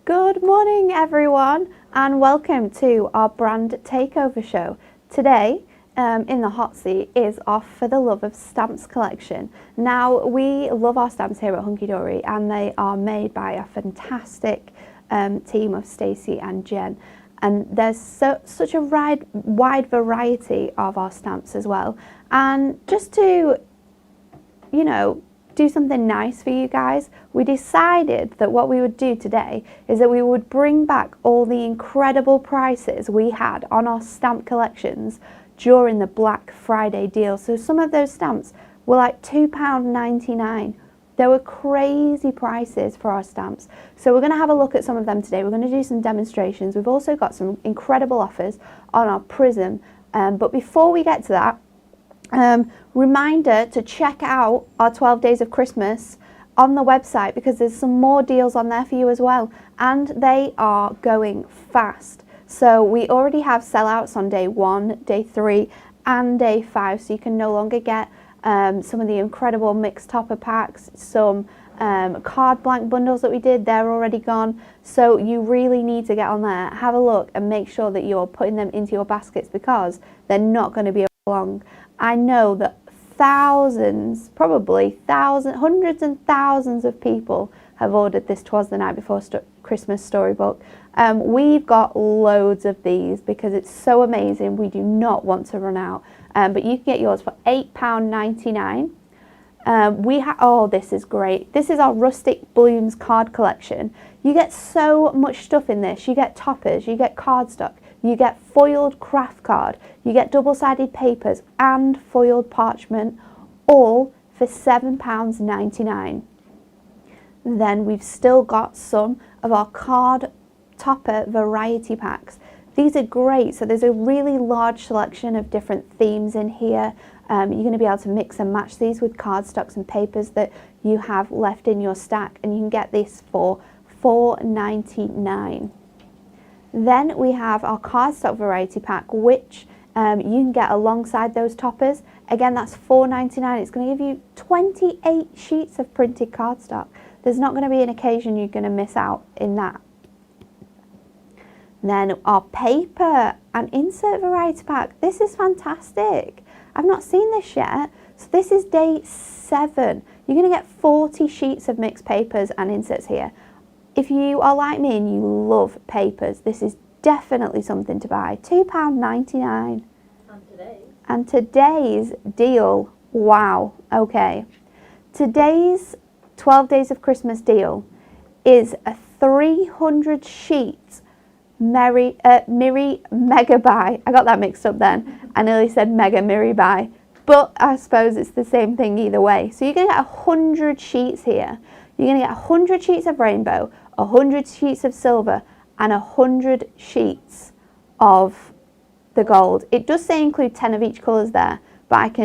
Good morning everyone and welcome to our brand takeover show. Today in the hot seat is our For the Love of Stamps collection. Now we love our stamps here at Hunky Dory and they are made by a fantastic team of Stacey and Jen, and there's such a wide variety of our stamps as well. And just to, you know, do something nice for you guys, we decided that what we would do today is that we would bring back all the incredible prices we had on our stamp collections during the Black Friday deal. So some of those stamps were like £2.99. There were crazy prices for our stamps. So we're going to have a look at some of them today. We're going to do some demonstrations. We've also got some incredible offers on our Prism. But before we get to that, reminder to check out our 12 days of Christmas on the website, because there's some more deals on there for you as well, and they are going fast. So we already have sellouts on day 1, day 3 and day 5, so you can no longer get some of the incredible mixed topper packs. Some card blank bundles that we did, they're already gone. So you really need to get on there, have a look and make sure that you're putting them into your baskets, because they're not going to be long. I know that thousands, probably hundreds and thousands of people have ordered this Twas the Night Before Christmas storybook. We've got loads of these because it's so amazing. We do not want to run out. But you can get yours for £8.99. Oh, this is great. This is our Rustic Blooms card collection. You get so much stuff in this. You get toppers, you get cardstock, you get foiled craft card, you get double-sided papers and foiled parchment, all for £7.99. Then we've still got some of our card topper variety packs. These are great. So there's a really large selection of different themes in here. You're going to be able to mix and match these with cardstocks and papers that you have left in your stack, and you can get this for £4.99. Then we have our cardstock variety pack, which you can get alongside those toppers. Again, that's £4.99. It's going to give you 28 sheets of printed cardstock. There's not going to be an occasion you're going to miss out in that. Then our paper and insert variety pack. This is fantastic. I've not seen this yet. So this is day 7. You're going to get 40 sheets of mixed papers and inserts here. If you are like me and you love papers, this is definitely something to buy. £2.99. And today's deal, wow, okay. Today's 12 days of Christmas deal is a 300 sheet Miri Mega Buy. I got that mixed up then. I nearly said Mega Miri Buy, but I suppose it's the same thing either way. So you're going to get 100 sheets here. You're going to get 100 sheets of rainbow, 100 sheets of silver, and 100 sheets of the gold. It does say include 10 of each colours there, but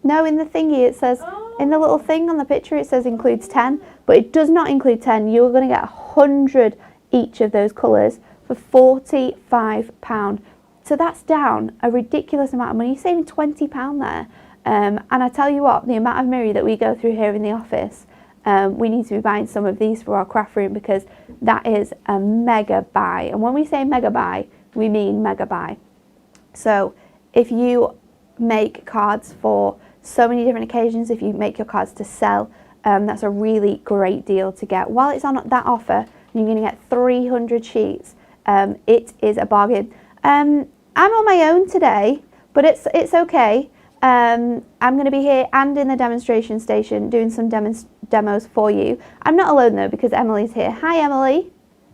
no, in the thingy it says, in the little thing on the picture it says includes 10, but it does not include 10. You're going to get 100 each of those colours for £45. So that's down a ridiculous amount of money. You're saving £20 there. And I tell you what, the amount of Miri that we go through here in the office, we need to be buying some of these for our craft room, because that is a mega buy. And when we say mega buy, we mean mega buy. So if you make cards for so many different occasions, if you make your cards to sell, that's a really great deal to get. While it's on that offer, you're going to get 300 sheets. It is a bargain. I'm on my own today, but it's okay. I'm going to be here and in the demonstration station doing some demos for you. I'm not alone though, because Emily's here. Hi Emily.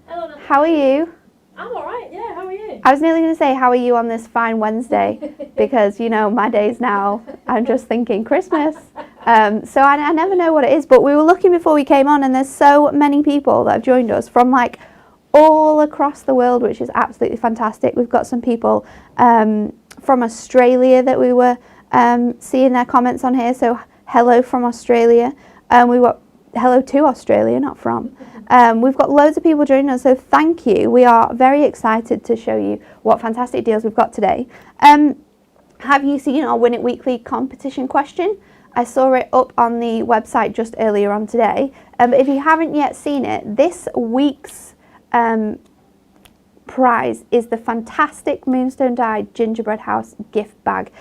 Hello. How are you? I'm alright, yeah, how are you? I was nearly going to say, how are you on this fine Wednesday? Because, you know, my days now, I'm just thinking Christmas. So I never know what it is, but we were looking before we came on, and there's so many people that have joined us from like all across the world, which is absolutely fantastic. We've got some people from Australia that we were seeing their comments on here, so hello from Australia. We got hello to Australia, not from. We've got loads of people joining us, so thank you. We are very excited to show you what fantastic deals we've got today. Have you seen our Win It Weekly competition question? I saw it up on the website just earlier on today. But if you haven't yet seen it, this week's prize is the fantastic Moonstone Die Gingerbread House gift bag.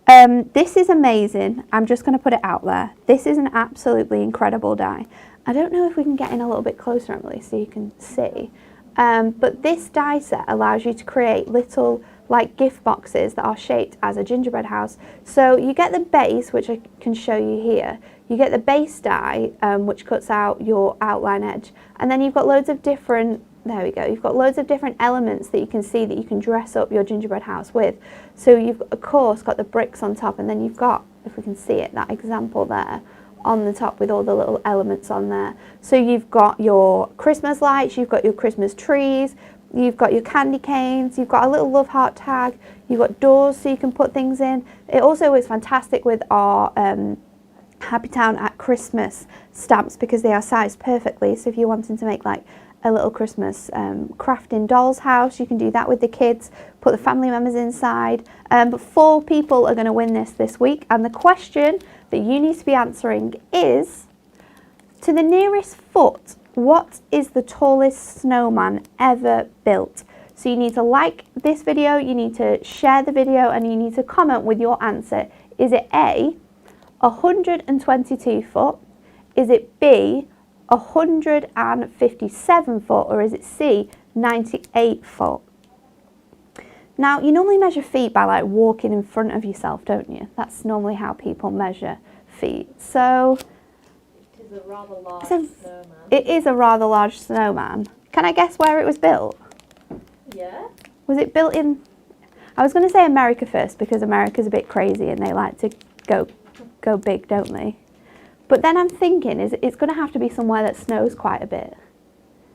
This is amazing. I'm just going to put it out there. This is an absolutely incredible die. I don't know if we can get in a little bit closer, Emily, so you can see. But this die set allows you to create little like gift boxes that are shaped as a gingerbread house. So you get the base, which I can show you here. You get the base die, which cuts out your outline edge. And then you've got loads of different, there we go, you've got loads of different elements that you can see that you can dress up your gingerbread house with. So you've, of course, got the bricks on top, and then you've got, if we can see it, that example there on the top with all the little elements on there. So you've got your Christmas lights, you've got your Christmas trees, you've got your candy canes, you've got a little love heart tag, you've got doors so you can put things in. It also is fantastic with our Happy Town at Christmas stamps because they are sized perfectly. So if you're wanting to make like a little Christmas crafting doll's house, you can do that with the kids, put the family members inside. But 4 people are going to win this week, and the question that you need to be answering is, to the nearest foot, what is the tallest snowman ever built? So you need to like this video, you need to share the video, and you need to comment with your answer. Is it A, 122 foot? Is it B, 157 foot? Or is it C, 98 foot? Now, you normally measure feet by like walking in front of yourself, don't you? That's normally how people measure feet. So it is a rather large snowman. It is a rather large snowman. Can I guess where it was built? Yeah. Was it built in, I was going to say America first because America's a bit crazy and they like to go big, don't they? But then I'm thinking, it's going to have to be somewhere that snows quite a bit.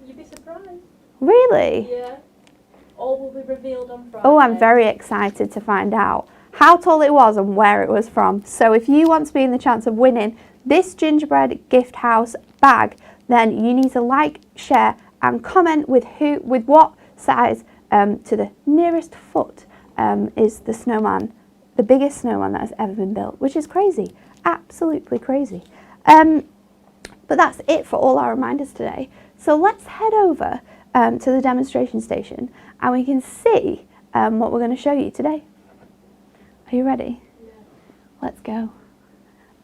You'd be surprised. Really? Yeah. All will be revealed on Friday. Oh, I'm very excited to find out how tall it was and where it was from. So if you want to be in the chance of winning this gingerbread gift house bag, then you need to like, share and comment with what size to the nearest foot is the snowman, the biggest snowman that has ever been built, which is crazy, absolutely crazy. But that's it for all our reminders today. So let's head over to the demonstration station and we can see what we're going to show you today. Are you ready? Yeah. Let's go.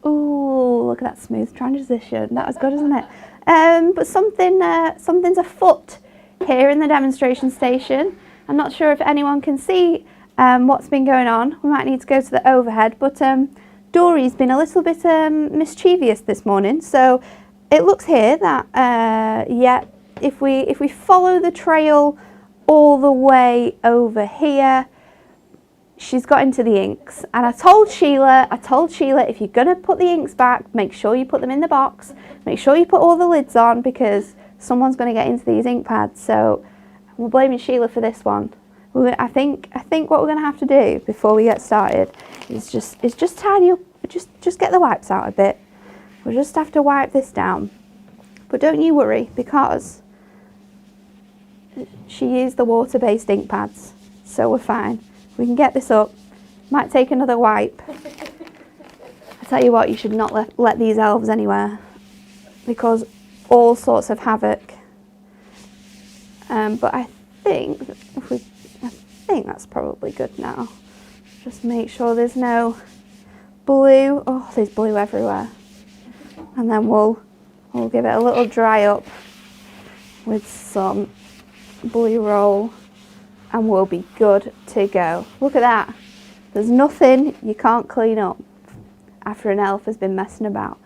Ooh, look at that smooth transition. That was good, isn't it? But something's afoot here in the demonstration station. I'm not sure if anyone can see what's been going on. We might need to go to the overhead, but Dory's been a little bit mischievous this morning. So it looks here that yeah, if we follow the trail all the way over here, she's got into the inks. And I told Sheila, if you're going to put the inks back, make sure you put them in the box. Make sure you put all the lids on because someone's going to get into these ink pads. So we're blaming Sheila for this one. I think what we're going to have to do before we get started is just tidy up, just get the wipes out a bit. We'll just have to wipe this down. But don't you worry because she used the water-based ink pads, so we're fine. We can get this up. Might take another wipe. I tell you what, you should not let these elves anywhere because all sorts of havoc. But I think that's probably good now. Just make sure there's no blue. Oh, there's blue everywhere. And then we'll give it a little dry up with some blue roll and we'll be good to go. Look at that. There's nothing you can't clean up after an elf has been messing about.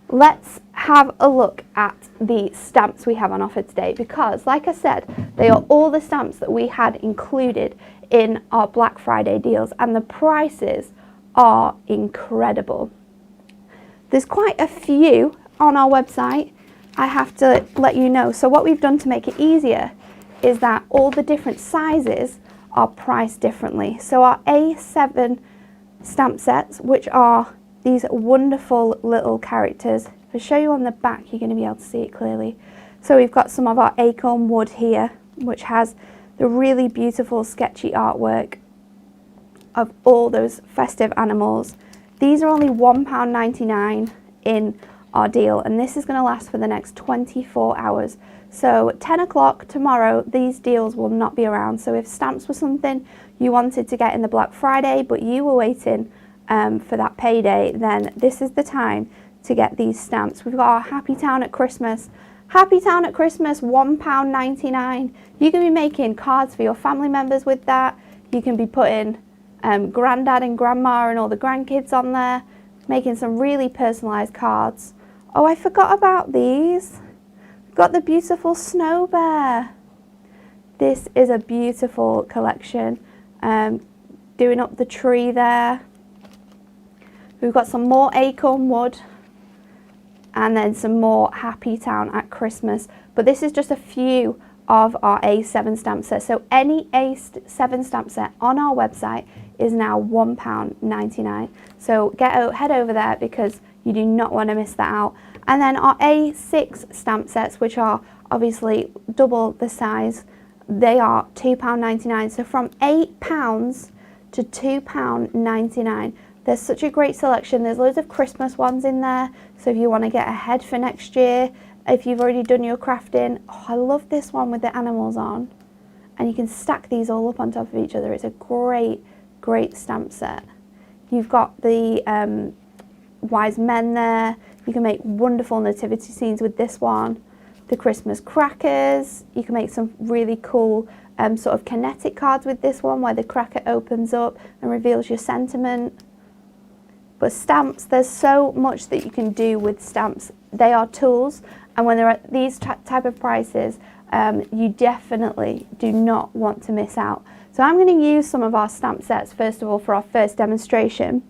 Let's have a look at the stamps we have on offer today because, like I said, they are all the stamps that we had included in our Black Friday deals and the prices are incredible. There's quite a few on our website, I have to let you know. So what we've done to make it easier is that all the different sizes are priced differently. So our A7 stamp sets, which are these wonderful little characters. If I show you on the back, you're going to be able to see it clearly. So we've got some of our acorn wood here, which has the really beautiful sketchy artwork of all those festive animals. These are only £1.99 in our deal, and this is going to last for the next 24 hours. So 10 o'clock tomorrow, these deals will not be around. So if stamps were something you wanted to get in the Black Friday, but you were waiting for that payday, then this is the time to get these stamps. We've got our Happy Town at Christmas. Happy Town at Christmas, £1.99. You can be making cards for your family members with that. You can be putting granddad and grandma and all the grandkids on there, making some really personalised cards. Oh, I forgot about these. We've got the beautiful snow bear. This is a beautiful collection. Doing up the tree there. We've got some more acorn wood and then some more Happy Town at Christmas. But this is just a few of our A7 stamp sets. So any A7 stamp set on our website is now £1.99. So head over there because you do not want to miss that out. And then our A6 stamp sets, which are obviously double the size, they are £2.99. So from £8 to £2.99. There's such a great selection. There's loads of Christmas ones in there. So if you want to get ahead for next year, if you've already done your crafting, oh, I love this one with the animals on. And you can stack these all up on top of each other. It's a great, great stamp set. You've got the wise men there. You can make wonderful nativity scenes with this one. The Christmas crackers. You can make some really cool sort of kinetic cards with this one where the cracker opens up and reveals your sentiment. But stamps, there's so much that you can do with stamps. They are tools, and when they're at these type of prices, you definitely do not want to miss out. So I'm going to use some of our stamp sets first of all for our first demonstration.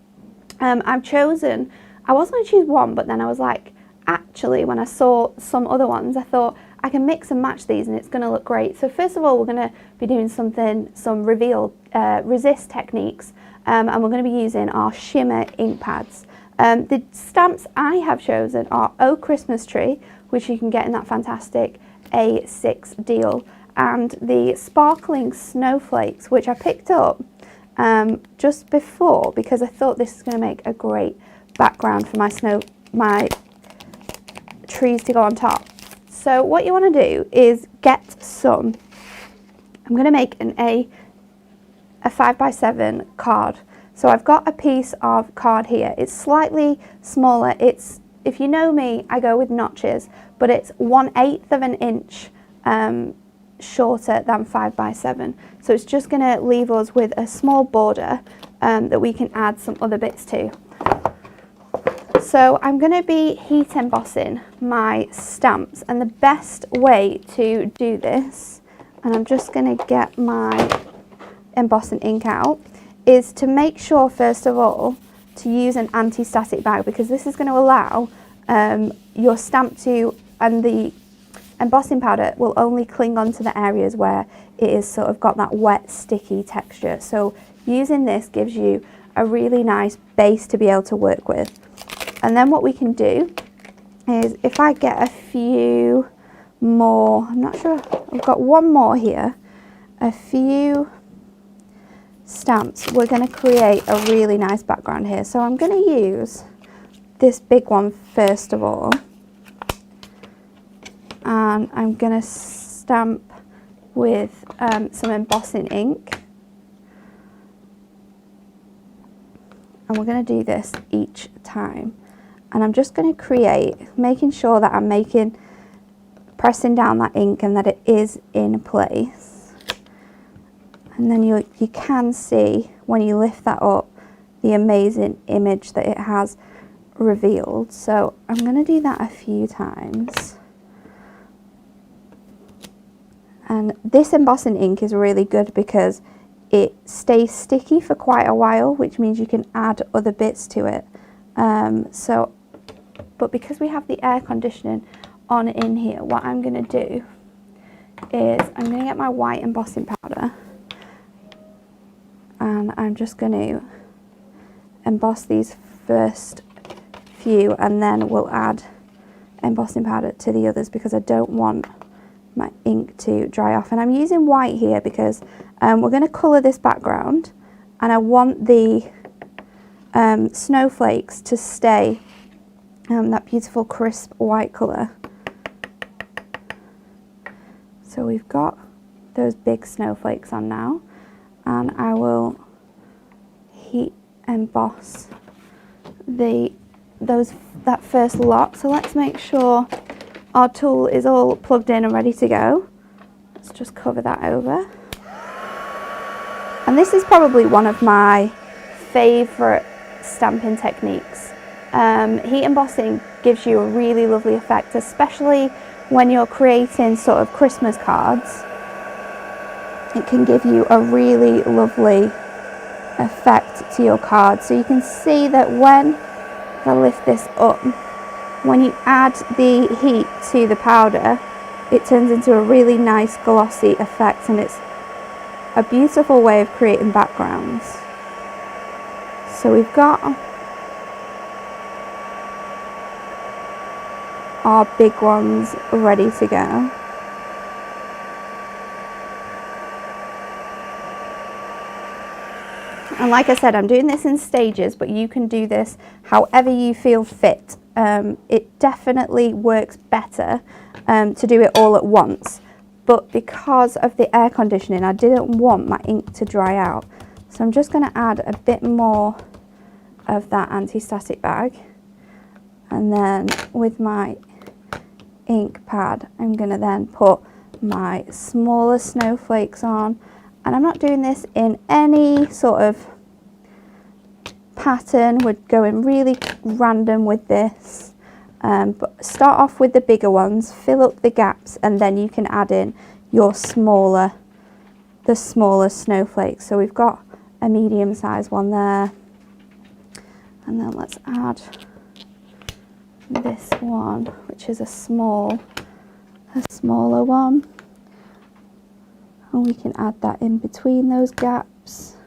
I've chosen, I was going to choose one, but then I was like, actually when I saw some other ones, I thought I can mix and match these and it's going to look great. So first of all, we're going to be doing some reveal resist techniques. And we're going to be using our shimmer ink pads. The stamps I have chosen are Oh Christmas Tree, which you can get in that fantastic A6 deal, and the sparkling snowflakes, which I picked up just before because I thought this is going to make a great background for my trees to go on top. So what you want to do is get some, I'm going to make a 5x7 card. So I've got a piece of card here. It's slightly smaller. It's, if you know me, I go with notches, but it's 1/8 of an inch shorter than 5x7. So it's just going to leave us with a small border that we can add some other bits to. So I'm going to be heat embossing my stamps, and the best way to do this, and I'm just going to get my embossing ink out, is to make sure first of all to use an anti-static bag, because this is going to allow your stamp to, and the embossing powder will only cling onto the areas where it is sort of got that wet sticky texture. So using this gives you a really nice base to be able to work with. And then what we can do is, if I get a few more, I'm not sure, I've got one more here, a few stamps, we're going to create a really nice background here. So I'm going to use this big one first of all, and I'm going to stamp with some embossing ink, and we're going to do this each time. And I'm just going to create, making sure that I'm pressing down that ink and that it is in place. And then you can see when you lift that up the amazing image that it has revealed. So I'm going to do that a few times. And this embossing ink is really good because it stays sticky for quite a while, which means you can add other bits to it. But because we have the air conditioning on in here, what I'm going to do is I'm going to get my white embossing powder, and I'm just going to emboss these first few, and then we'll add embossing powder to the others because I don't want my ink to dry off. And I'm using white here because we're going to colour this background, and I want the snowflakes to stay that beautiful crisp white colour. So we've got those big snowflakes on now, and I will heat emboss that first lot. So let's make sure our tool is all plugged in and ready to go. Let's just cover that over. And this is probably one of my favourite stamping techniques. Heat embossing gives you a really lovely effect, especially when you're creating sort of Christmas cards. It can give you a really lovely effect to your card. So you can see that when I lift this up, when you add the heat to the powder, it turns into a really nice glossy effect, and it's a beautiful way of creating backgrounds. So we've got our big ones ready to go. And like I said, I'm doing this in stages, but you can do this however you feel fit. It definitely works better to do it all at once, but because of the air conditioning, I didn't want my ink to dry out. So I'm just going to add a bit more of that anti-static bag, and then with my ink pad, I'm going to then put my smaller snowflakes on. And I'm not doing this in any sort of pattern. We're going really random with this. But start off with the bigger ones, fill up the gaps, and then you can add in your smaller snowflakes. So we've got a medium-sized one there. And then let's add this one, which is a smaller one. And we can add that in between those gaps.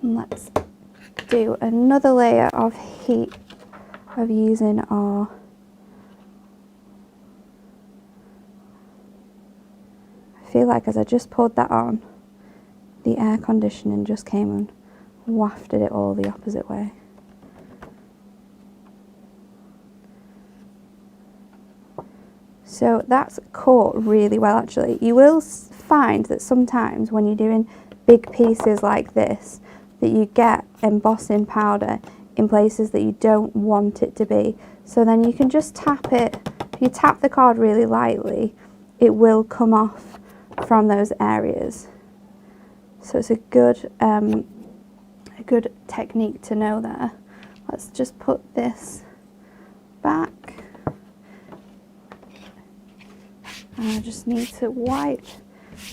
And let's do another layer of heat of using our I feel like as I just poured that on, the air conditioning just came and wafted it all the opposite way. So that's caught really well actually. You will find that sometimes when you're doing big pieces like this, that you get embossing powder in places that you don't want it to be. So then you can just tap it. If you tap the card really lightly, it will come off from those areas. So it's a good technique to know there. Let's just put this back. And I just need to wipe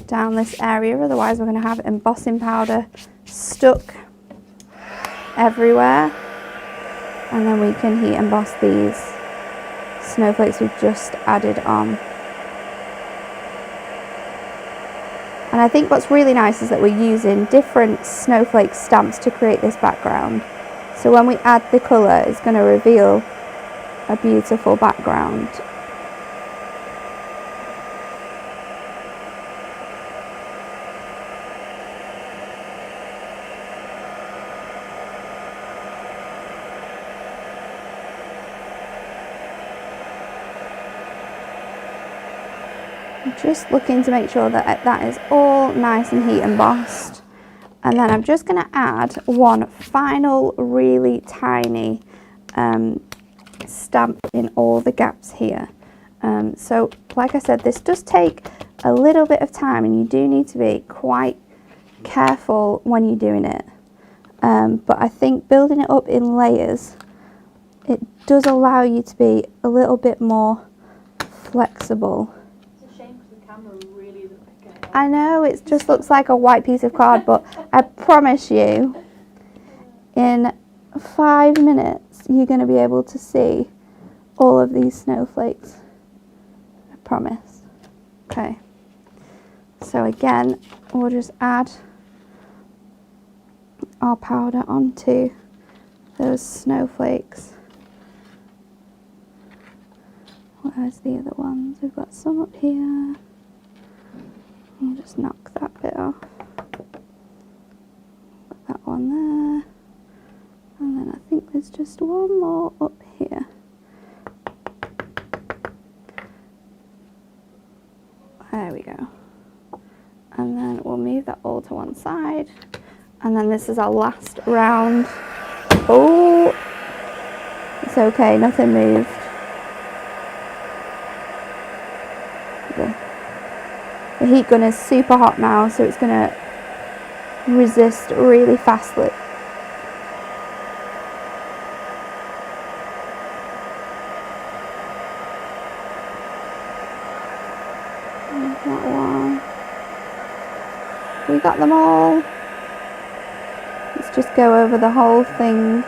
down this area, otherwise we're going to have embossing powder stuck everywhere. And then we can heat emboss these snowflakes we've just added on. And I think what's really nice is that we're using different snowflake stamps to create this background. So when we add the colour, it's going to reveal a beautiful background. Just looking to make sure that that is all nice and heat embossed. And then I'm just going to add one final really tiny stamp in all the gaps here. So like I said, this does take a little bit of time and you do need to be quite careful when you're doing it. But I think building it up in layers, it does allow you to be a little bit more flexible. Really isn't picking it up. I know, it just looks like a white piece of card, but I promise you, in 5 minutes, you're going to be able to see all of these snowflakes. I promise. Okay. So again, we'll just add our powder onto those snowflakes. Where's the other ones? We've got some up here. I'll just knock that bit off. Put that one there. And then I think there's just one more up here. There we go. And then we'll move that all to one side. And then this is our last round. Oh, it's okay, nothing moved. The heat gun is super hot now, so it's going to resist really fastly. That one. We got them all. Let's just go over the whole thing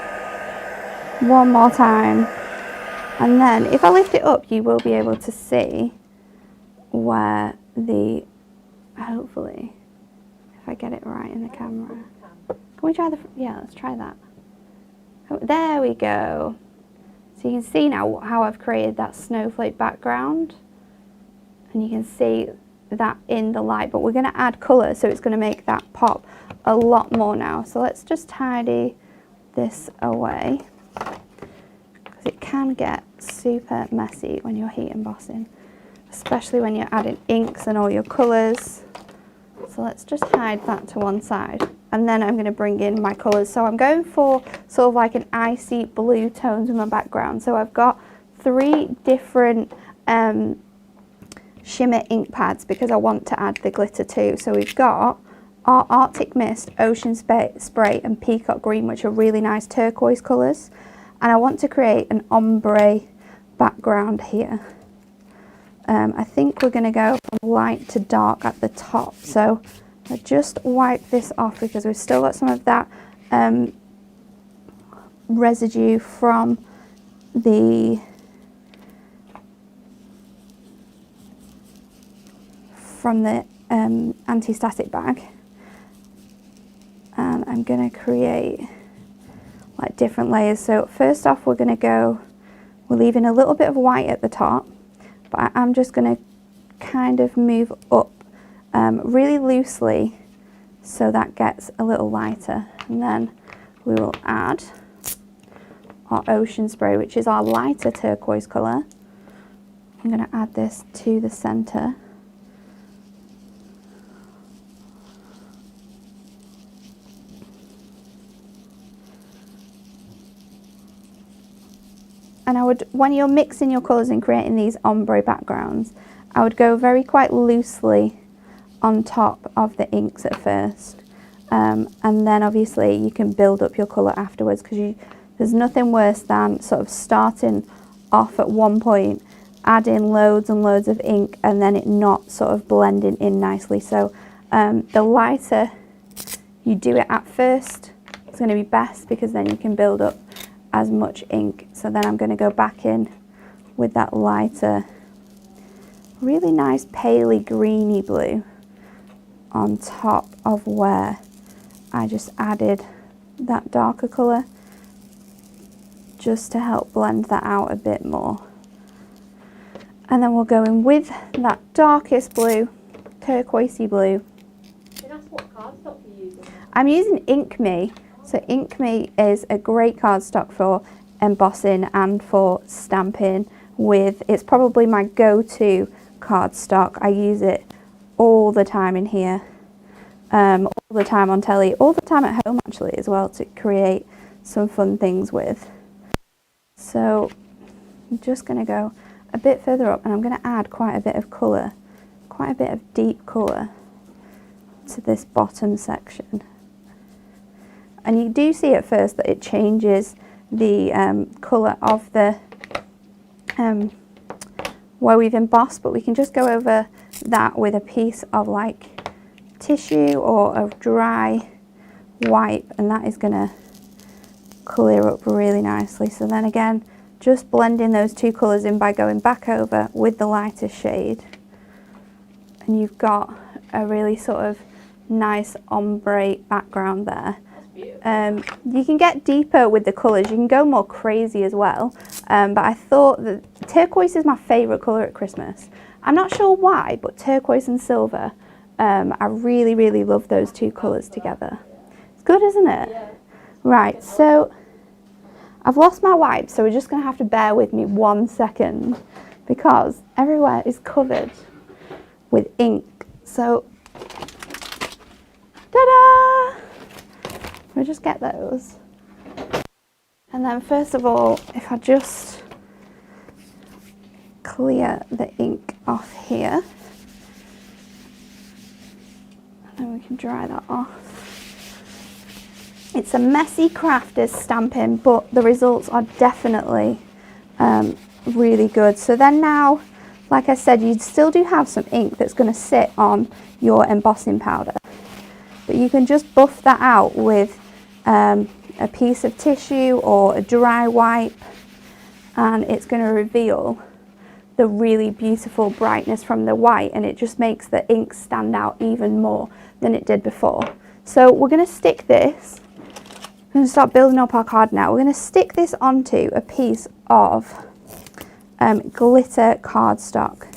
one more time. And then if I lift it up, you will be able to see where the, hopefully, if I get it right in the camera. Can we try yeah, let's try that. Oh, there we go. So you can see now how I've created that snowflake background. And you can see that in the light, but we're going to add colour, so it's going to make that pop a lot more now. So let's just tidy this away, because it can get super messy when you're heat embossing, especially when you're adding inks and all your colours. So let's just hide that to one side, and then I'm going to bring in my colours. So I'm going for sort of like an icy blue tones in my background. So I've got 3 different shimmer ink pads, because I want to add the glitter too. So we've got our Arctic Mist, Ocean Spray and Peacock Green, which are really nice turquoise colours, and I want to create an ombre background here. I think we're going to go from light to dark at the top, so I just wipe this off because we've still got some of that residue from the anti-static bag. And I'm going to create like different layers. So first off, we're leaving a little bit of white at the top, but I'm just going to kind of move up really loosely so that gets a little lighter. And then we will add our Ocean Spray, which is our lighter turquoise colour. I'm going to add this to the centre. And I would, when you're mixing your colours and creating these ombre backgrounds, I would go quite loosely on top of the inks at first. And then obviously you can build up your colour afterwards, because there's nothing worse than sort of starting off at one point, adding loads and loads of ink, and then it not sort of blending in nicely. So the lighter you do it at first, it's going to be best, because then you can build up as much ink. So then I'm going to go back in with that lighter, really nice paley greeny blue on top of where I just added that darker colour, just to help blend that out a bit more. And then we'll go in with that darkest blue, turquoisey blue. Can I ask what cardstock you're using? I'm using Ink Me. So Ink Me is a great cardstock for embossing and for stamping with. It's probably my go-to cardstock. I use it all the time in here, all the time on telly, all the time at home actually as well, to create some fun things with. So I'm just going to go a bit further up, and I'm going to add quite a bit of colour, quite a bit of deep colour to this bottom section. And you do see at first that it changes the colour of the where we've embossed, but we can just go over that with a piece of like tissue or a dry wipe, and that is going to clear up really nicely. So then again, just blending those two colours in by going back over with the lighter shade, and you've got a really sort of nice ombre background there. You can get deeper with the colours, you can go more crazy as well, but I thought that turquoise is my favourite colour at Christmas. I'm not sure why, but turquoise and silver I really, really love those two colours together. It's good, isn't it? Yeah. Right, so I've lost my wipes, so we're just going to have to bear with me 1 second because everywhere is covered with ink. So, ta-da! We'll just get those. And then first of all, if I just clear the ink off here, and then we can dry that off. It's a messy craft, is stamping, but the results are definitely really good. So then now, like I said, you still do have some ink that's going to sit on your embossing powder, but you can just buff that out with a piece of tissue or a dry wipe, and it's going to reveal the really beautiful brightness from the white, and it just makes the ink stand out even more than it did before. So we're going to stick this, we're going to start building up our card now. We're going to stick this onto a piece of glitter cardstock.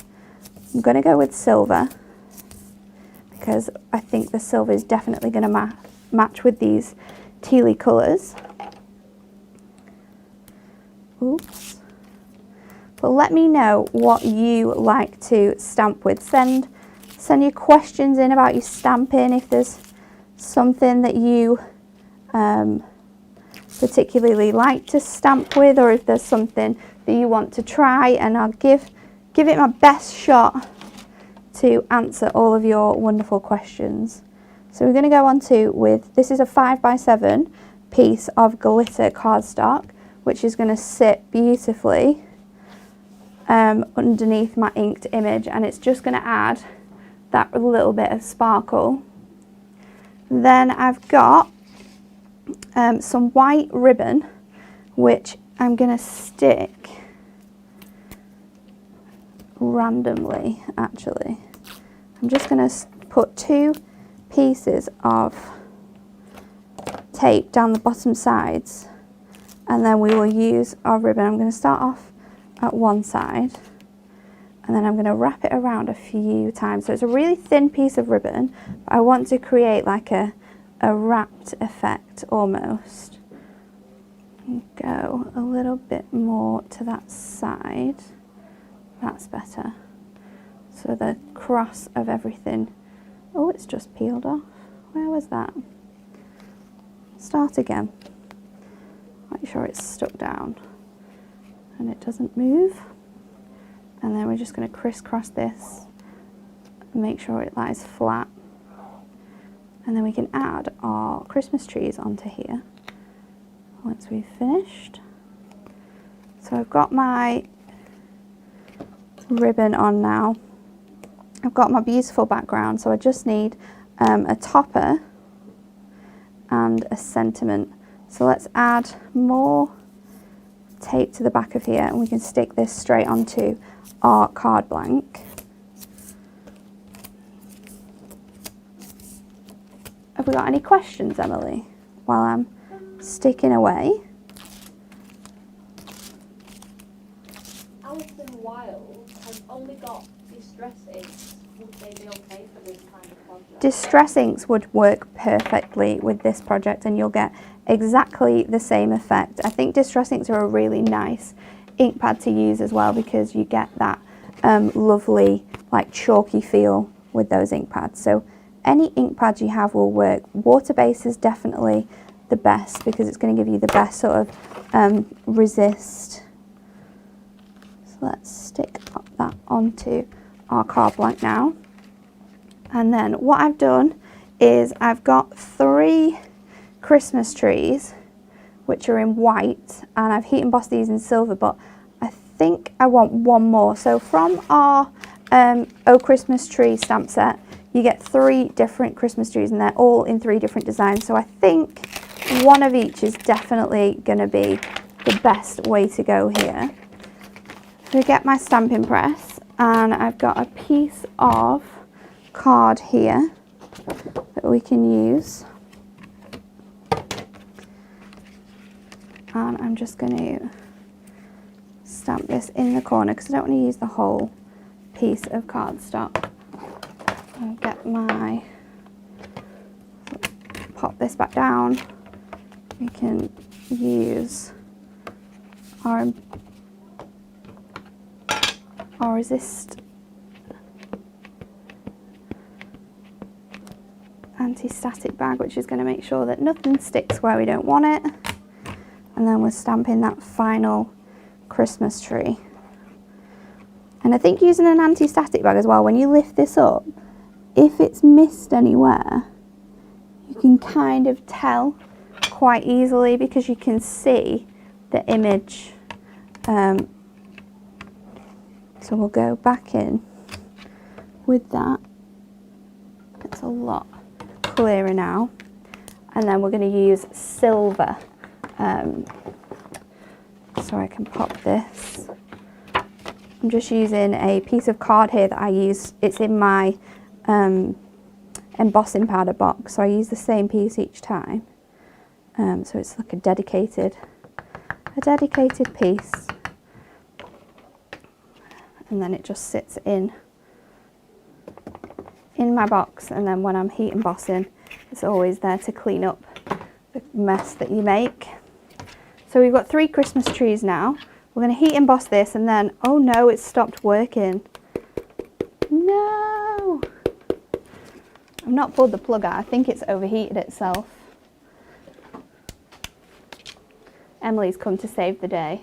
I'm going to go with silver because I think the silver is definitely going to match with these tealy colours. Oops. But let me know what you like to stamp with. Send your questions in about your stamping if there's something that you particularly like to stamp with, or if there's something that you want to try, and I'll give it my best shot to answer all of your wonderful questions. So we're going to go on with this is a 5x7 piece of glitter cardstock, which is going to sit beautifully underneath my inked image, and it's just going to add that little bit of sparkle. Then I've got some white ribbon, which I'm going to stick randomly. Actually, I'm just going to put 2 pieces of tape down the bottom sides, and then we will use our ribbon. I'm going to start off at one side, and then I'm going to wrap it around a few times. So it's a really thin piece of ribbon, but I want to create like a wrapped effect almost. Go a little bit more to that side. That's better. So the cross of everything. Oh, it's just peeled off. Where was that? Start again. Make sure it's stuck down and it doesn't move. And then we're just going to crisscross this and make sure it lies flat. And then we can add our Christmas trees onto here once we've finished. So I've got my ribbon on now. I've got my beautiful background, so I just need a topper and a sentiment. So let's add more tape to the back of here, and we can stick this straight onto our card blank. Have we got any questions, Emily, while I'm sticking away? Alison Wilde has only got distress inks. Would they be okay for this kind of project? Distress inks would work perfectly with this project, and you'll get exactly the same effect. I think distress inks are a really nice ink pad to use as well, because you get that lovely like chalky feel with those ink pads. So any ink pads you have will work. Water-based is definitely the best because it's going to give you the best sort of resist. So let's stick that onto our card blank now. And then what I've done is I've got 3 Christmas trees which are in white, and I've heat embossed these in silver, but I think I want one more. So from our Oh Christmas Tree stamp set, you get 3 different Christmas trees, and they're all in 3 different designs. So I think one of each is definitely going to be the best way to go here. So I get my stamping press, and I've got a piece of card here that we can use. And I'm just going to stamp this in the corner because I don't want to use the whole piece of cardstock. I'll get my, pop this back down. We can use our resist anti-static bag, which is going to make sure that nothing sticks where we don't want it. And then we're stamping that final Christmas tree. And I think using an anti-static bag as well, when you lift this up, if it's missed anywhere, you can kind of tell quite easily because you can see the image. So we'll go back in with that. It's a lot clearer now. And then we're going to use silver. So I can pop this. I'm just using a piece of card here that I use. It's in my embossing powder box, so I use the same piece each time. So it's like a dedicated piece. And then it just sits in my box, and then when I'm heat embossing, it's always there to clean up the mess that you make. So we've got 3 Christmas trees now. We're going to heat emboss this, and then, oh no, it's stopped working. No! I've not pulled the plug out. I think it's overheated itself. Emily's come to save the day.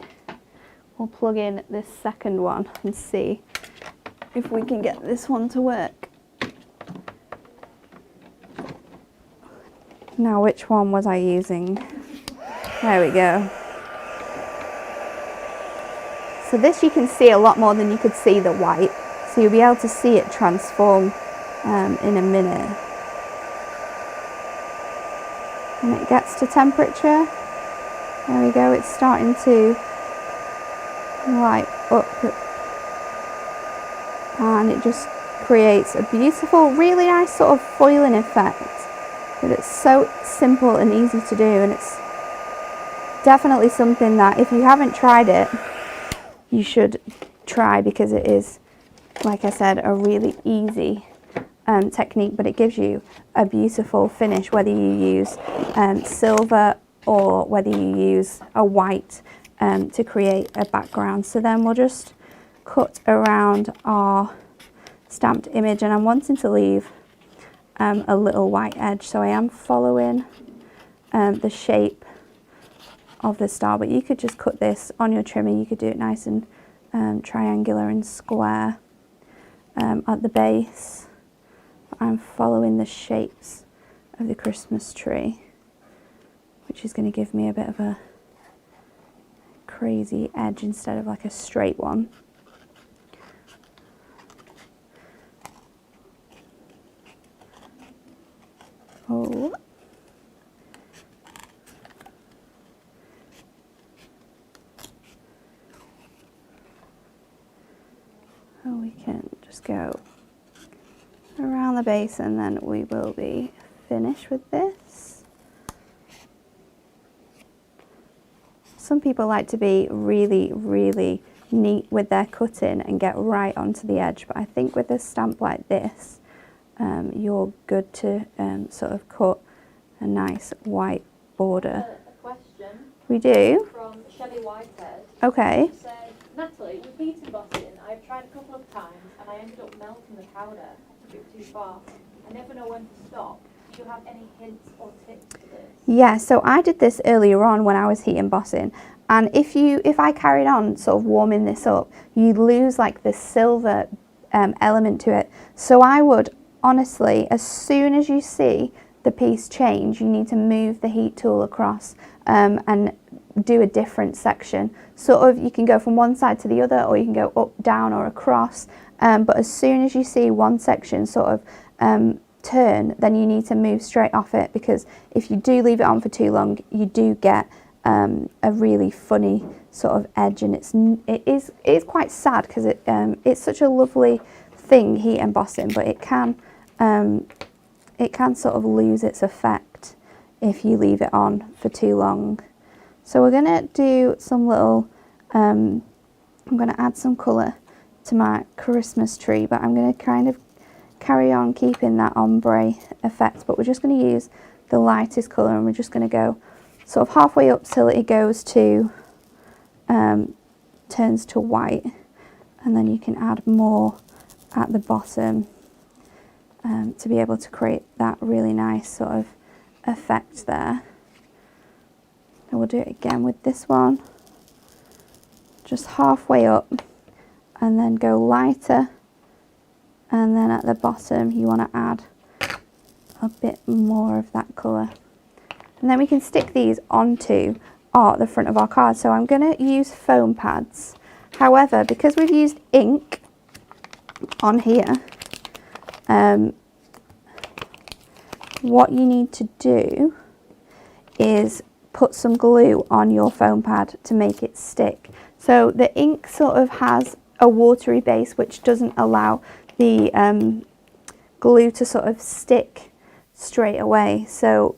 We'll plug in this second one and see if we can get this one to work. Now, which one was I using? There we go. So this you can see a lot more than you could see the white. So you'll be able to see it transform in a minute. When it gets to temperature, there we go, it's starting to light up. And it just creates a beautiful, really nice sort of foiling effect. But it's so simple and easy to do, and it's definitely something that if you haven't tried it, you should try, because it is, like I said, a really easy technique, but it gives you a beautiful finish, whether you use silver or whether you use a white to create a background. So then we'll just cut around our stamped image, and I'm wanting to leave a little white edge, so I am following the shape of the star, but you could just cut this on your trimmer. You could do it nice and triangular and square at the base. I'm following the shapes of the Christmas tree, which is going to give me a bit of a crazy edge instead of like a straight one. Oh. So we can just go around the base, and then we will be finished with this. Some people like to be really, really neat with their cutting and get right onto the edge, but I think with a stamp like this, you're good to sort of cut a nice white border. A question. We do? From Shelley Whitehead. Okay. She said, Natalie, with heat embossing, I've tried a couple of times and I ended up melting the powder. I took it too far. I never know when to stop. Do you have any hints or tips for this? Yeah, so I did this earlier on when I was heat embossing, and if I carried on sort of warming this up, you'd lose like the silver element to it. So I would honestly, as soon as you see the piece change, you need to move the heat tool across and do a different section. Sort of, you can go from one side to the other, or you can go up, down, or across. But as soon as you see one section sort of turn, then you need to move straight off it, because if you do leave it on for too long, you do get a really funny sort of edge, and it is quite sad, because it's such a lovely thing, heat embossing, but it can sort of lose its effect if you leave it on for too long. So we're going to do some little, I'm going to add some colour to my Christmas tree, but I'm going to kind of carry on keeping that ombre effect, but we're just going to use the lightest colour, and we're just going to go sort of halfway up till it goes to, turns to white, and then you can add more at the bottom to be able to create that really nice sort of effect there. And we'll do it again with this one, just halfway up, and then go lighter, and then at the bottom you want to add a bit more of that colour. And then we can stick these onto the front of our card. So I'm going to use foam pads. However, because we've used ink on here, what you need to do is put some glue on your foam pad to make it stick. So the ink sort of has a watery base, which doesn't allow the glue to sort of stick straight away. So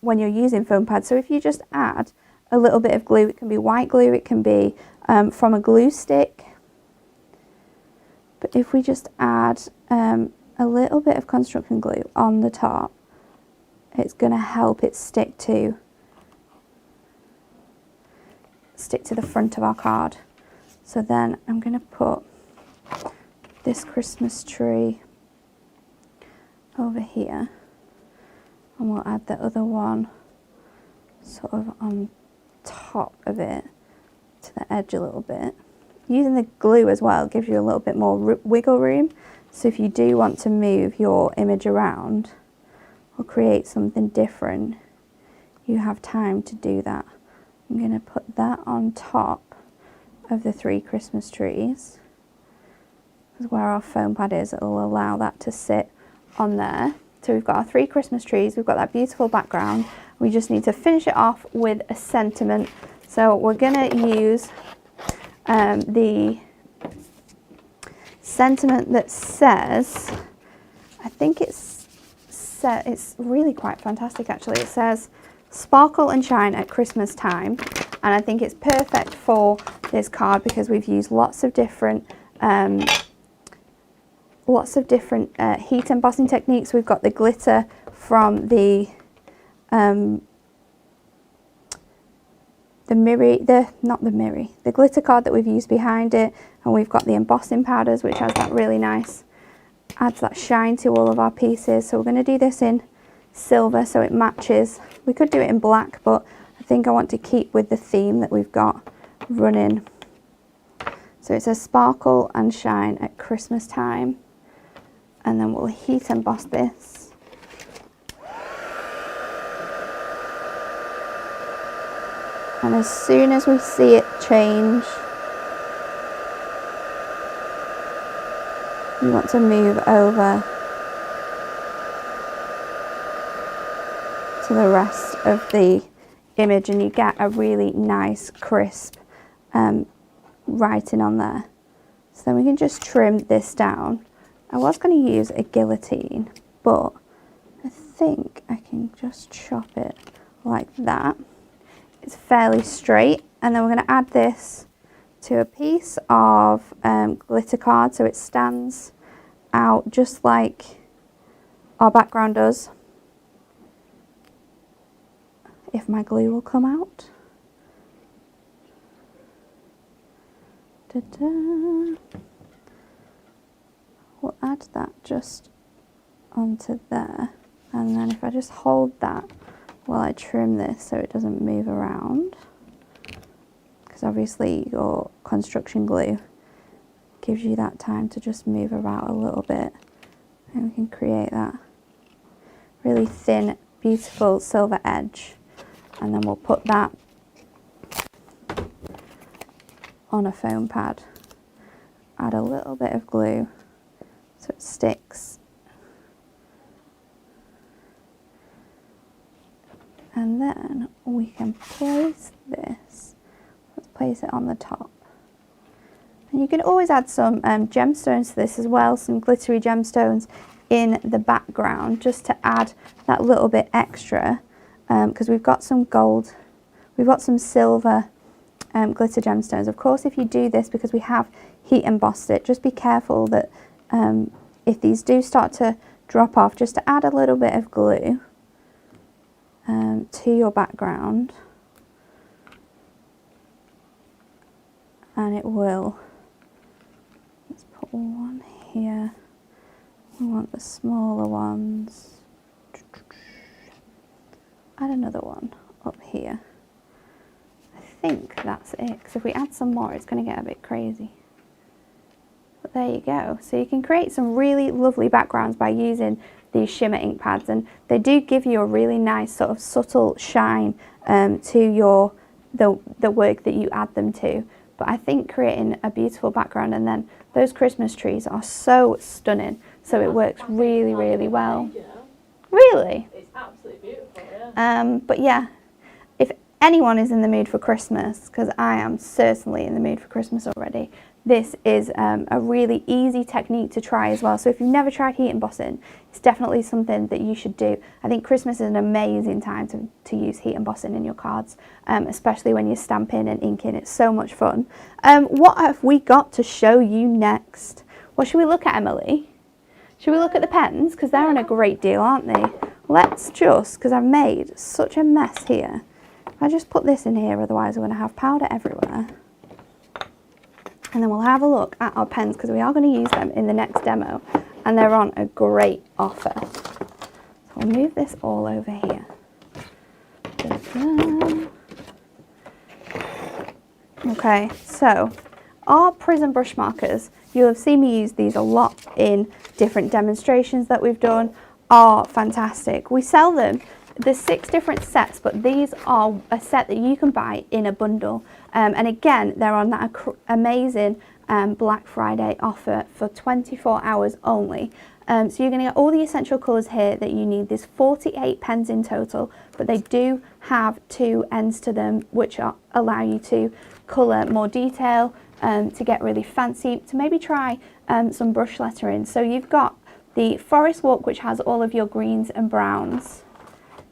when you're using foam pads, so if you just add a little bit of glue, it can be white glue, it can be from a glue stick, but if we just add a little bit of construction glue on the top, it's going to help it stick to the front of our card. So then I'm going to put this Christmas tree over here, and we'll add the other one sort of on top of it to the edge a little bit. Using the glue as well gives you a little bit more wiggle room, so if you do want to move your image around or create something different, you have time to do that. I'm going to put that on top of the 3 Christmas trees, because where our foam pad is, it'll allow that to sit on there. So we've got our 3 Christmas trees, we've got that beautiful background. We just need to finish it off with a sentiment. So we're going to use the sentiment that says, I think it's really quite fantastic actually. It says, "Sparkle and shine at Christmas time," and I think it's perfect for this card because we've used lots of different heat embossing techniques. We've got the glitter from the glitter card that we've used behind it, and we've got the embossing powders, which has that really nice, adds that shine to all of our pieces. So we're going to do this in silver so it matches. We could do it in black, but I think I want to keep with the theme that we've got running. So it says "Sparkle and shine at Christmas time," and then we'll heat emboss this. And as soon as we see it change, you want to move over to the rest of the image, and you get a really nice crisp writing on there. So then we can just trim this down. I was going to use a guillotine, but I think I can just chop it like that. It's fairly straight, and then we're going to add this to a piece of glitter card so it stands out just like our background does. If my glue will come out. Ta-da. We'll add that just onto there, and then if I just hold that while I trim this so it doesn't move around, because obviously your construction glue gives you that time to just move around a little bit, and we can create that really thin, beautiful silver edge. And then we'll put that on a foam pad, add a little bit of glue so it sticks, and then we can place this, let's place it on the top. And you can always add some gemstones to this as well, some glittery gemstones in the background just to add that little bit extra, because we've got some gold, we've got some silver glitter gemstones. Of course, if you do this, because we have heat embossed it, just be careful that if these do start to drop off, just to add a little bit of glue to your background, and it will. Let's put one here. We want the smaller ones. Add another one up here. I think that's it, because if we add some more, it's going to get a bit crazy. But there you go. So you can create some really lovely backgrounds by using these shimmer ink pads, and they do give you a really nice sort of subtle shine to the work that you add them to. But I think creating a beautiful background, and then those Christmas trees are so stunning, so it works really, really well. Really? It's absolutely beautiful, yeah. But yeah, if anyone is in the mood for Christmas, because I am certainly in the mood for Christmas already, this is a really easy technique to try as well. So if you've never tried heat embossing, it's definitely something that you should do. I think Christmas is an amazing time to use heat embossing in your cards, especially when you're stamping and inking. It's so much fun. What have we got to show you next? What should we look at, Emily? Should we look at the pens? Because they're on a great deal, aren't they? Let's just, because I've made such a mess here. I just put this in here, otherwise we're going to have powder everywhere. And then we'll have a look at our pens, because we are going to use them in the next demo, and they're on a great offer. So we'll move this all over here. Okay, so our Prism brush markers, you'll have seen me use these a lot in different demonstrations that we've done, are fantastic. We sell them, there's 6 different sets, but these are a set that you can buy in a bundle. And again, they're on that amazing Black Friday offer for 24 hours only. So you're going to get all the essential colours here that you need. There's 48 pens in total, but they do have 2 ends to them, which allow you to colour more detail, to get really fancy, to maybe try some brush lettering. So you've got the Forest Walk, which has all of your greens and browns.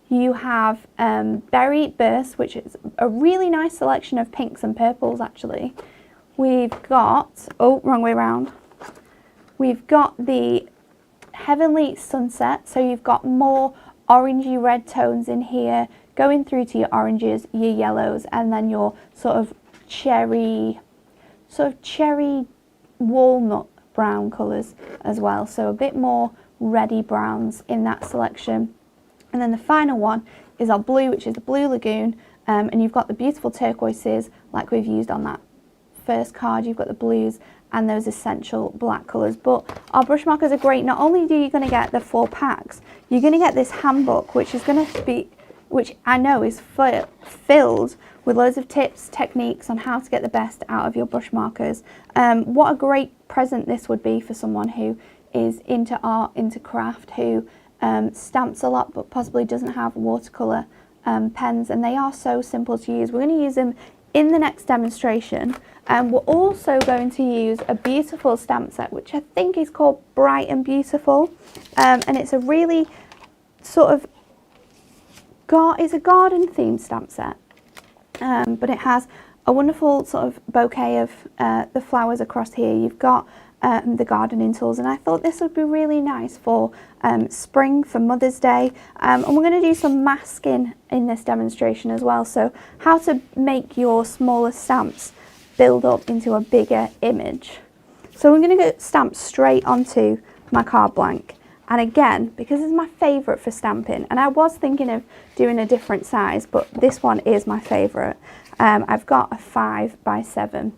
You have Berry Burst, which is a really nice selection of pinks and purples, actually. We've got, oh, wrong way around. We've got the Heavenly Sunset, so you've got more orangey red tones in here, going through to your oranges, your yellows, and then your sort of cherry walnut brown colours as well. So a bit more reddy browns in that selection. And then the final one is our blue, which is the Blue Lagoon, and you've got the beautiful turquoises like we've used on that first card. You've got the blues and those essential black colours. But our brush markers are great. Not only are you going to get the 4 packs, you're going to get this handbook, which is going to be, which I know is filled with loads of tips, techniques on how to get the best out of your brush markers. What a great present this would be for someone who is into art, into craft, who stamps a lot but possibly doesn't have watercolour pens, and they are so simple to use. We're going to use them in the next demonstration, and we're also going to use a beautiful stamp set, which I think is called Bright and Beautiful, and it's a really sort of it's a garden themed stamp set, but it has a wonderful sort of bouquet of the flowers across here. You've got the gardening tools, and I thought this would be really nice for spring, for Mother's Day, and we're going to do some masking in this demonstration as well, so how to make your smaller stamps build up into a bigger image. So we're going to go stamp straight onto my card blank, and again, because it's my favourite for stamping, and I was thinking of doing a different size, but this one is my favourite. I've got a 5x7.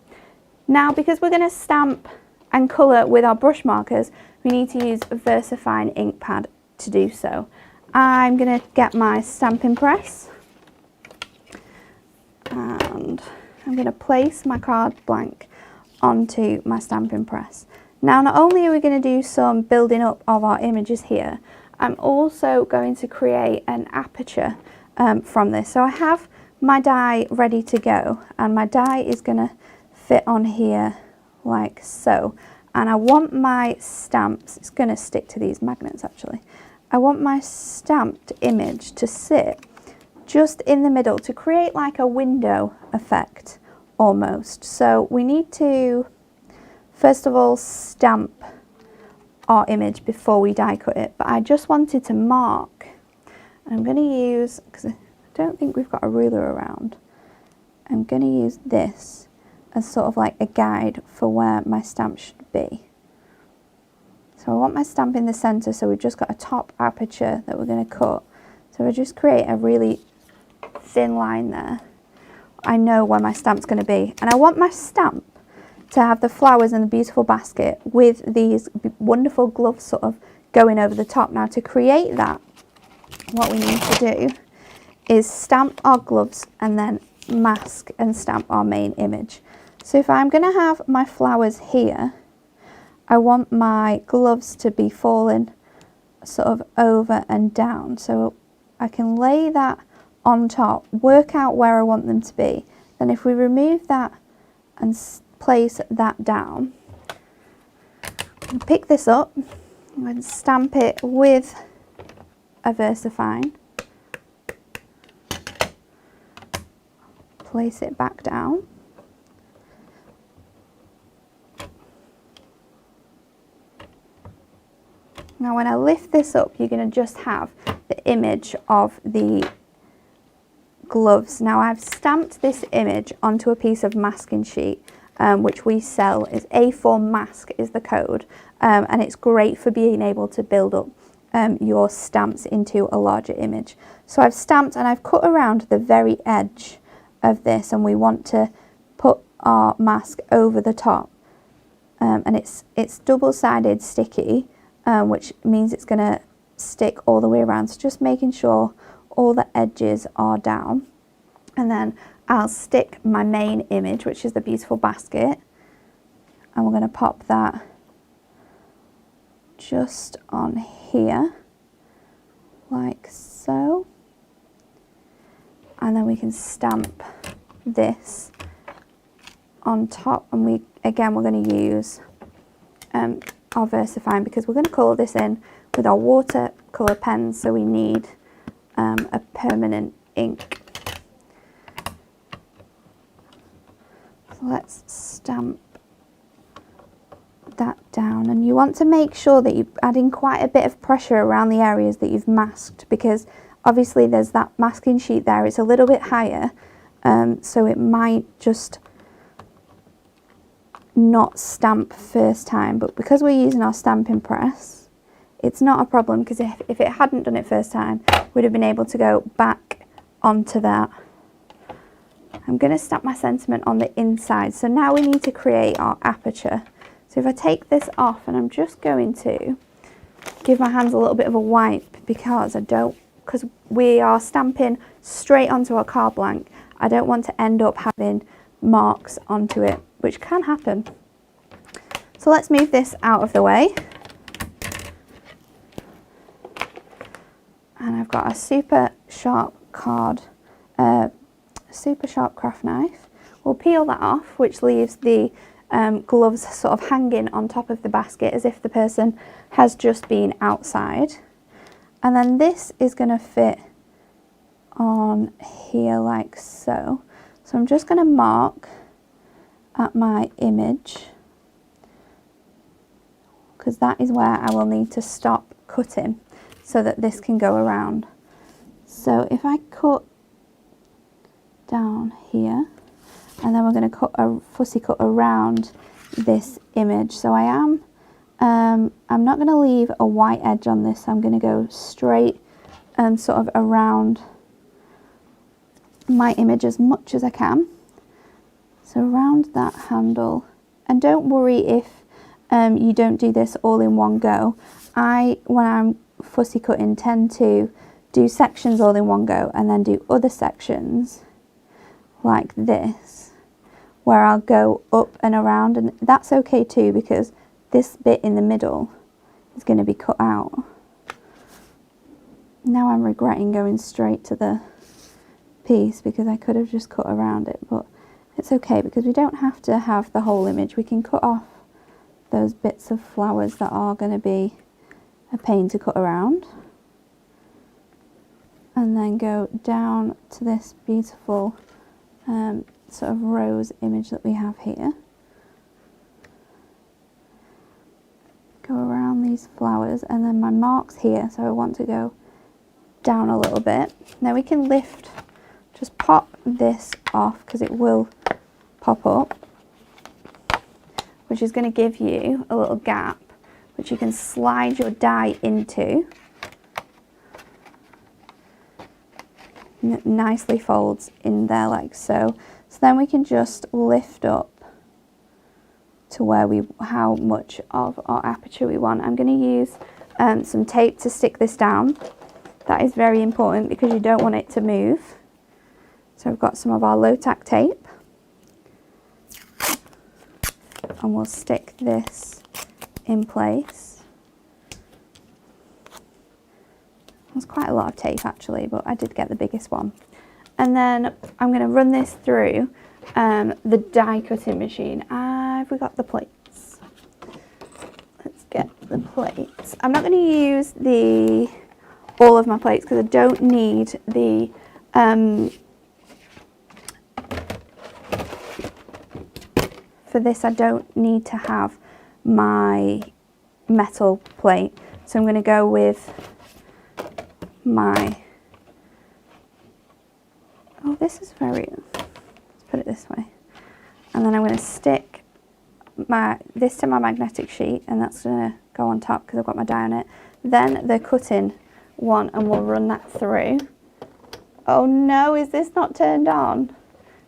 Now, because we're going to stamp and colour with our brush markers, we need to use a VersaFine ink pad to do so. I'm going to get my stamping press, and I'm going to place my card blank onto my stamping press. Now, not only are we going to do some building up of our images here, I'm also going to create an aperture from this. So I have my die ready to go, and my die is going to fit on here like so, and I want my stamps, it's going to stick to these magnets actually, I want my stamped image to sit just in the middle to create like a window effect almost. So we need to first of all stamp our image before we die cut it, but I just wanted to mark. I'm going to use, because I don't think we've got a ruler around, I'm going to use this as sort of like a guide for where my stamp should be. So I want my stamp in the centre, so we've just got a top aperture that we're going to cut. So I just create a really thin line there. I know where my stamp's going to be, and I want my stamp to have the flowers in the beautiful basket with these wonderful gloves sort of going over the top. Now to create that, what we need to do is stamp our gloves and then mask and stamp our main image. So if I'm going to have my flowers here, I want my gloves to be falling sort of over and down. So I can lay that on top, work out where I want them to be. Then if we remove that and place that down, pick this up and stamp it with a VersaFine, place it back down, now when I lift this up, you're going to just have the image of the gloves. Now I've stamped this image onto a piece of masking sheet, which we sell. Is A4 mask is the code, and it's great for being able to build up your stamps into a larger image. So I've stamped and I've cut around the very edge of this, and we want to put our mask over the top, and it's double-sided sticky, which means it's going to stick all the way around. So just making sure all the edges are down, and then I'll stick my main image, which is the beautiful basket, and we're going to pop that just on here like so, and then we can stamp this on top, and we're going to use our VersaFine because we're going to colour this in with our watercolour pens, so we need a permanent ink. So let's stamp that down, and you want to make sure that you're adding quite a bit of pressure around the areas that you've masked, because obviously there's that masking sheet there, it's a little bit higher, so it might just not stamp first time, but because we're using our stamping press, it's not a problem, because if it hadn't done it first time, we'd have been able to go back onto that. I'm going to stamp my sentiment on the inside, so now we need to create our aperture. So if I take this off, and I'm just going to give my hands a little bit of a wipe, because we are stamping straight onto our card blank, I don't want to end up having marks onto it, which can happen. So let's move this out of the way. And I've got a super sharp craft knife. We'll peel that off, which leaves the gloves sort of hanging on top of the basket as if the person has just been outside. And then this is going to fit on here like so. So I'm just going to mark at my image, because that is where I will need to stop cutting so that this can go around. So if I cut down here, and then we're going to cut a fussy cut around this image. So I'm not going to leave a white edge on this. I'm going to go straight and sort of around my image as much as I can. So around that handle, and don't worry if you don't do this all in one go. When I'm fussy cutting, tend to do sections all in one go and then do other sections like this, where I'll go up and around, and that's okay too, because this bit in the middle is going to be cut out. Now I'm regretting going straight to the piece, because I could have just cut around it, but it's okay, because we don't have to have the whole image. We can cut off those bits of flowers that are going to be a pain to cut around, and then go down to this beautiful sort of rose image that we have here. Go around these flowers, and then my mark's here, so I want to go down a little bit. Now we can lift, just pop this off because it will pop up, which is going to give you a little gap which you can slide your die into. And it nicely folds in there like so. So then we can just lift up to how much of our aperture we want. I'm going to use some tape to stick this down. That is very important because you don't want it to move. So I've got some of our low tack tape, and we'll stick this in place. There's quite a lot of tape actually, but I did get the biggest one. And then I'm going to run this through the die cutting machine. Have we got the plates? Let's get the plates. I'm not going to use all of my plates because I don't need the for this I don't need to have my metal plate, so I'm going to go with my, this is very, let's put it this way, and then I'm going to stick this to my magnetic sheet, and that's going to go on top because I've got my die on it. Then the cutting one, and we'll run that through. Oh no, is this not turned on?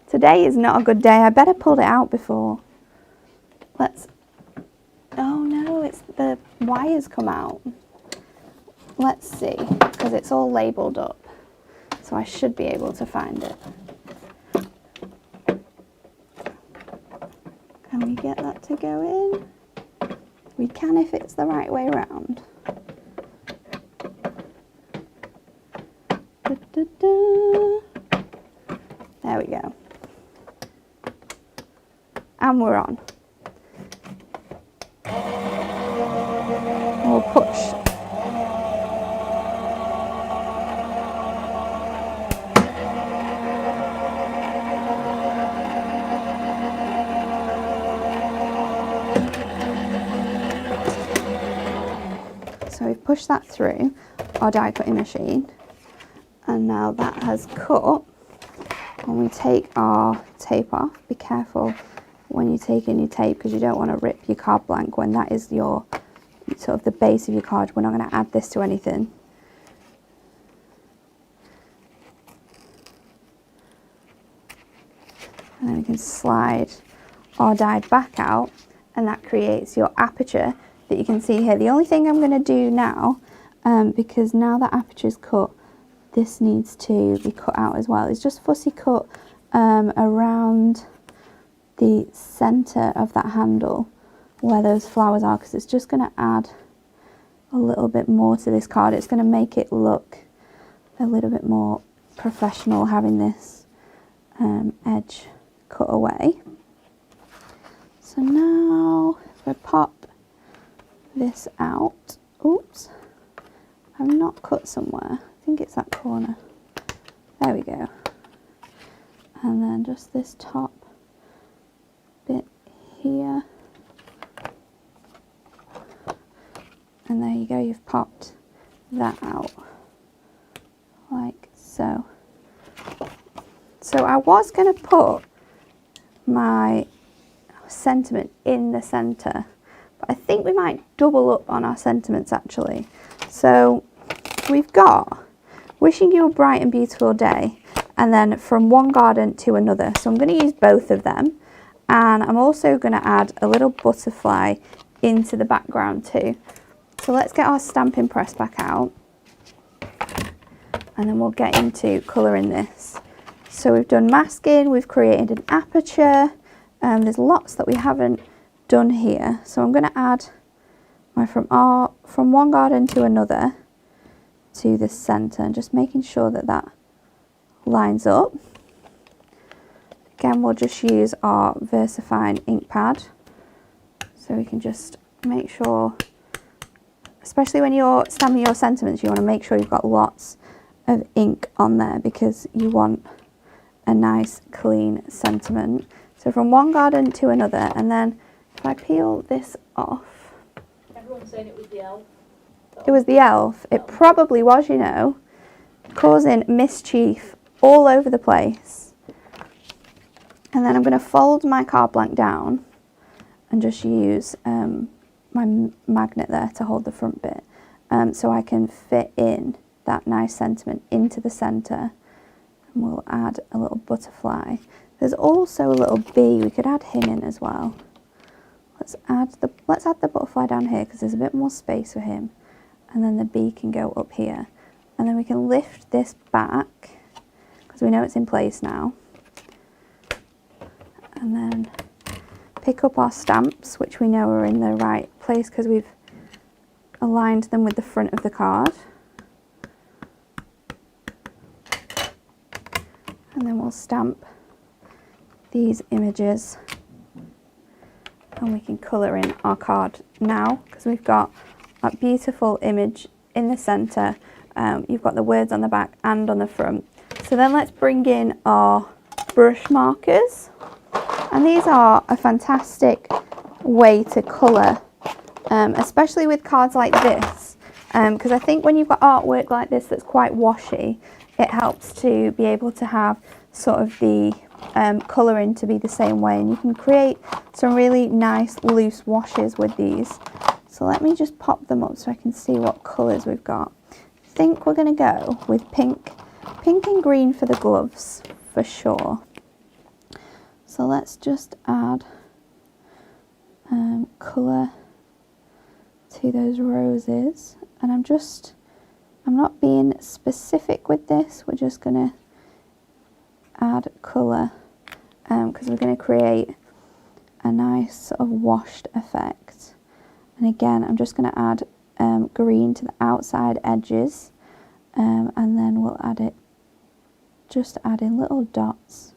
Today is not a good day. I better pulled it out before. Oh no, it's the wires come out. Let's see, because it's all labelled up, so I should be able to find it. Can we get that to go in? We can if it's the right way around. Da, da, da. There we go. And we're on. We'll push. So we've pushed that through our die cutting machine, and now that has cut. When we take our tape off, be careful when you take in your tape because you don't want to rip your card blank when that is your sort of the base of your card. We're not going to add this to anything. And then we can slide our die back out, and that creates your aperture that you can see here. The only thing I'm going to do now, because now that aperture is cut, this needs to be cut out as well, is just fussy cut around the centre of that handle where those flowers are, because it's just going to add a little bit more to this card. It's going to make it look a little bit more professional having this edge cut away. So now if I pop this out, oops, I've not cut somewhere, I think it's that corner, there we go, and then just this top bit here, and there you go, you've popped that out like so. So I was going to put my sentiment in the centre, but I think we might double up on our sentiments actually. So we've got wishing you a bright and beautiful day, and then from one garden to another. So I'm going to use both of them, and I'm also going to add a little butterfly into the background too. So let's get our stamping press back out, and then we'll get into colouring this. So we've done masking, we've created an aperture, there's lots that we haven't done here. So I'm going to add my from one garden to another to the centre, and just making sure that that lines up. Again, we'll just use our VersaFine ink pad, so we can just make sure, especially when you're stamping your sentiments, you want to make sure you've got lots of ink on there because you want a nice clean sentiment. So from one garden to another, and then if I peel this off, everyone's saying it was the elf. It was the elf. It probably was, you know, causing mischief all over the place. And then I'm going to fold my card blank down and just use my magnet there to hold the front bit, so I can fit in that nice sentiment into the centre. And we'll add a little butterfly. There's also a little bee. We could add him in as well. Let's add the butterfly down here because there's a bit more space for him, and then the bee can go up here, and then we can lift this back because we know it's in place now, and then pick up our stamps, which we know are in the right place because we've aligned them with the front of the card. And then we'll stamp these images, and we can colour in our card now because we've got that beautiful image in the centre. You've got the words on the back and on the front. So then let's bring in our brush markers, and these are a fantastic way to colour, especially with cards like this, because I think when you've got artwork like this that's quite washy, it helps to be able to have sort of the colouring to be the same way, and you can create some really nice loose washes with these. So let me just pop them up so I can see what colours we've got. I think we're going to go with pink and green for the gloves for sure. So let's just add colour to those roses, and I'm not being specific with this, we're just going to add colour because we're going to create a nice sort of washed effect. And again, I'm just going to add green to the outside edges, and then we'll add it, just add in little dots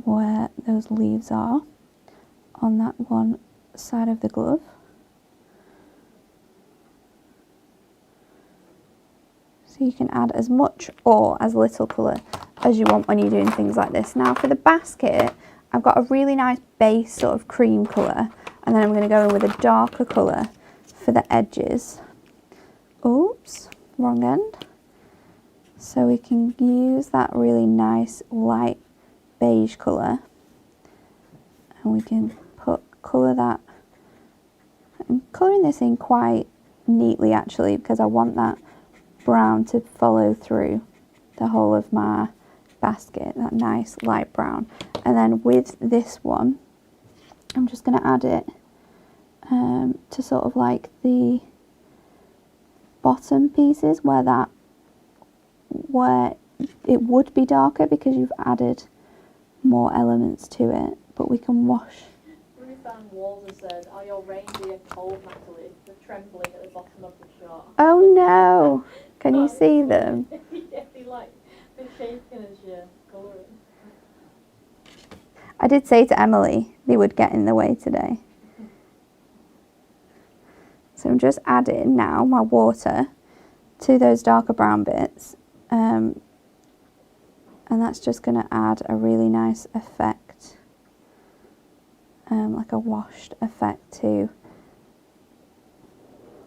where those leaves are on that one side of the glove. So you can add as much or as little colour as you want when you're doing things like this. Now for the basket, I've got a really nice base sort of cream colour, and then I'm going to go in with a darker colour for the edges. Oops, wrong end. So we can use that really nice light beige colour, and we can colour that. I'm colouring this in quite neatly actually because I want that brown to follow through the whole of my basket, that nice light brown. And then with this one, I'm just going to add it to sort of like the bottom pieces where it would be darker because you've added more elements to it, but we can wash. Ruth-Ann Walter said, "Are your reindeer cold, Natalie? They're trembling at the bottom of the shot." Oh no! Can you see them? Yeah, they're shaking as you're colouring. I did say to Emily they would get in the way today. So I'm just adding now my water to those darker brown bits, and that's just going to add a really nice effect, like a washed effect to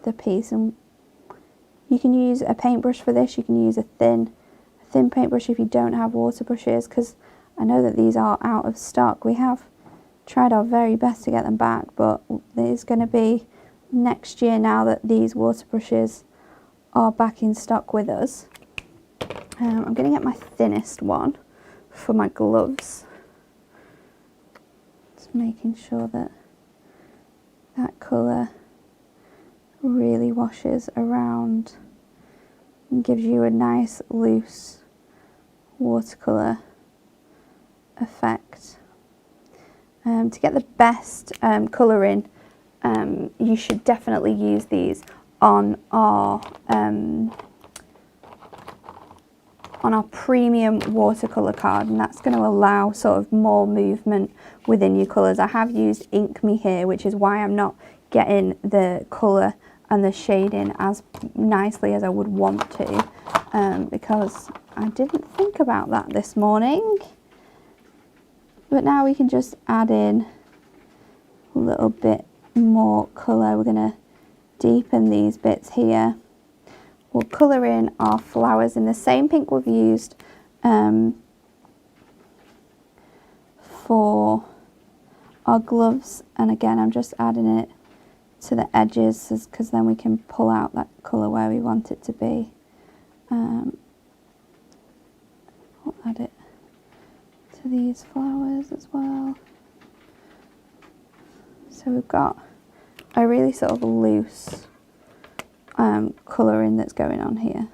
the piece. And you can use a paintbrush for this. You can use a thin paintbrush if you don't have water brushes, because I know that these are out of stock. We have tried our very best to get them back, but there's going to be next year now that these water brushes are back in stock with us. I'm going to get my thinnest one for my gloves. Just making sure that that colour really washes around and gives you a nice loose watercolour effect. To get the best colouring, you should definitely use these on our premium watercolour card, and that's going to allow sort of more movement within your colours. I have used Ink Me here, which is why I'm not getting the colour and the shading as nicely as I would want to, because I didn't think about that this morning. But now we can just add in a little bit more colour. We're going to deepen these bits here. We'll colour in our flowers in the same pink we've used for our gloves, and again I'm just adding it to the edges because then we can pull out that colour where we want it to be. I'll add it to these flowers as well. So we've got a really sort of loose colouring that's going on here.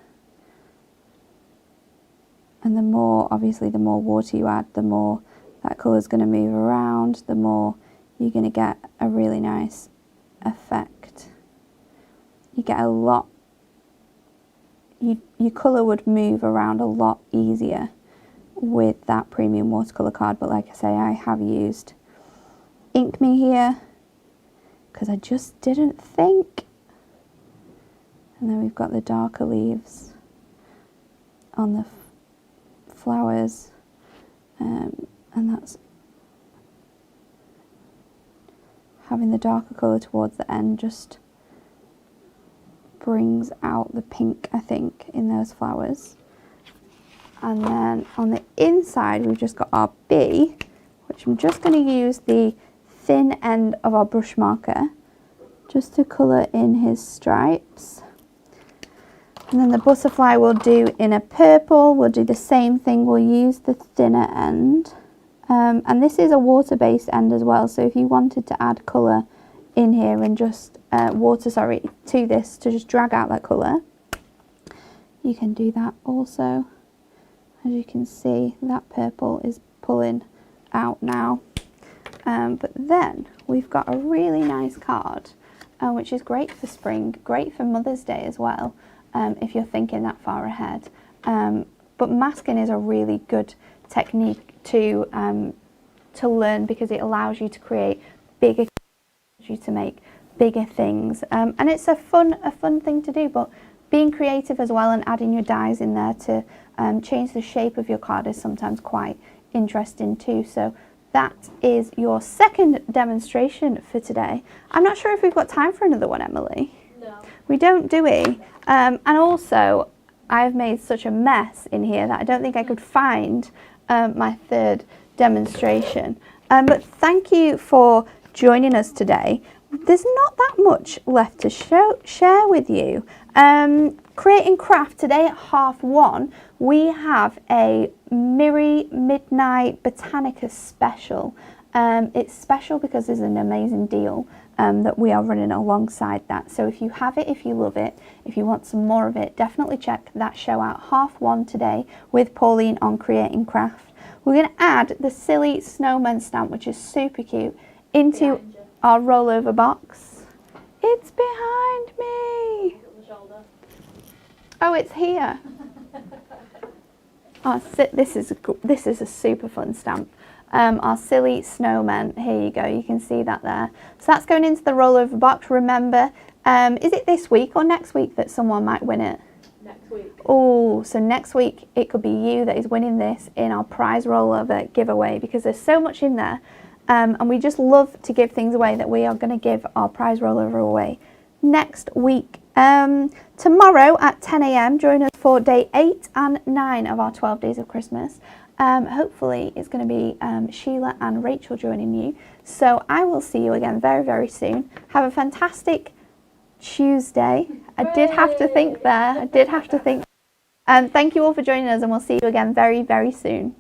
And the more, obviously, the more water you add, the more that colour is going to move around, the more you're going to get a really nice effect. You get a lot, your colour would move around a lot easier with that premium watercolour card, but like I say, I have used Ink Me here because I just didn't think. And then we've got the darker leaves on the flowers, and that's having the darker colour towards the end just brings out the pink, I think, in those flowers. And then on the inside we've just got our bee, which I'm just going to use the thin end of our brush marker just to colour in his stripes. And then the butterfly we'll do in a purple. We'll do the same thing, we'll use the thinner end. And this is a water-based end as well, so if you wanted to add colour in here and just to this to just drag out that colour, you can do that also. As you can see, that purple is pulling out now. But then we've got a really nice card, which is great for spring, great for Mother's Day as well, if you're thinking that far ahead. But masking is a really good technique to learn because it allows you to create bigger, to make bigger things, and it's a fun thing to do. But being creative as well and adding your dies in there to change the shape of your card is sometimes quite interesting too. So that is your second demonstration for today. I'm not sure if we've got time for another one, Emily. No. We don't, do we? And also, I've made such a mess in here that I don't think I could find my third demonstration. But thank you for joining us today. There's not that much left to share with you. Creating Craft today at 1:30, we have a Miri Midnight Botanica special. It's special because there's an amazing deal that we are running alongside that. So if you have it, if you love it, if you want some more of it, definitely check that show out 1:30 today with Pauline on Creating Craft. We're going to add the silly snowman stamp, which is super cute, into our rollover box. It's behind me. Oh, it's here. Oh, this is a super fun stamp. Our silly snowman. Here you go. You can see that there. So that's going into the rollover box. Remember, is it this week or next week that someone might win it? Next week. Oh, so next week it could be you that is winning this in our prize rollover giveaway, because there's so much in there. And we just love to give things away that we are going to give our prize rollover away next week. Tomorrow at 10 AM, join us for day 8 and 9 of our 12 Days of Christmas. Hopefully it's going to be Sheila and Rachel joining you. So I will see you again very, very soon. Have a fantastic Tuesday. I did have to think there. Thank you all for joining us, and we'll see you again very, very soon.